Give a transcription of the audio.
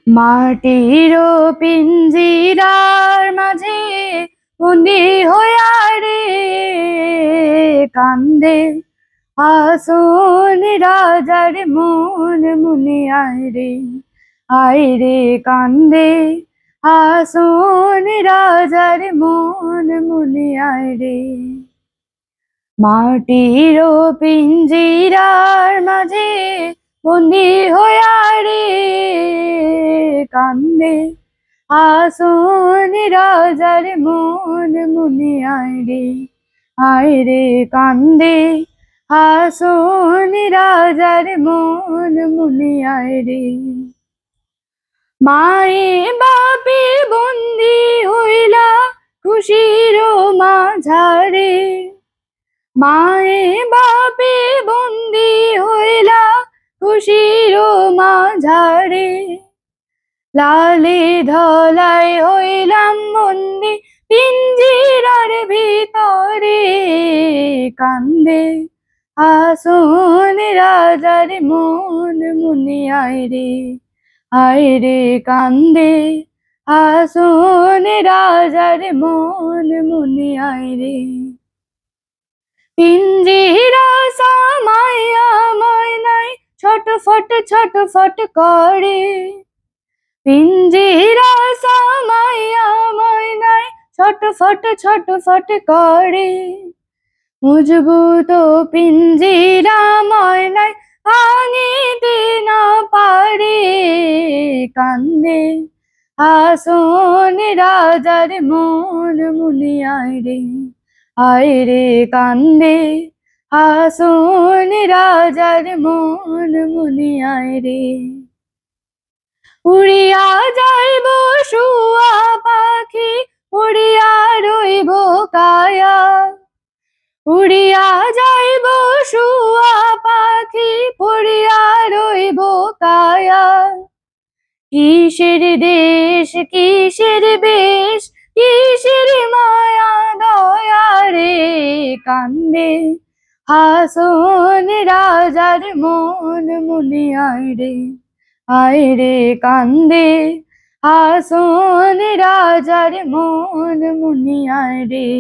মাটির পিঞ্জিরার মাঝে বন্দি হইয়া রে কান্দে আসন রাজার মন মুনি আয় রে কান্দে আসন রাজার মন মুনি রে। মাটির পিঞ্জিরার মাঝে বন্দি হইয়া রে কান্দে আসন রাজার মন মুনি আয় রে কান্দে আসন রাজার মন মুনি রে। মায়ে বাপে বন্দি হইলা খুশির মাঝারে, মায়ে বাপে বন্দি হইলা খুশির মাঝারে, লালে ধলাই হইলাম বন্দি পিঞ্জিরার ভিতরে কান্দে আসন রাজার মন মুনি আয় রে কান্দে আসন রাজার মন মুনি রে। পিঞ্জিরা সামাইয়া ময়নাই ছটফট করে, পিঞ্জিরা সামাইয়া ময়নাই ছটফট করে, মজবুত পিঞ্জিরা ময়নাই ভাঙিতে না পারে কান্দে আসন রাজার মন মুনি আয় রে কান্দে আসন রাজার মন মুনি রে। উড়িয়া যাইব শুয়া পাখি উড়িয়া রইব কায়া, উড়িয়া যাইব শুয়া পাখি পড়িয়া রইব কায়া, কিসের দেশ কিসের বেশ কিসের মায়া দয়া রে কান্দে আসন রাজার মন মুনি আয় রে কান্দে আসন রাজার মন মুনি রে।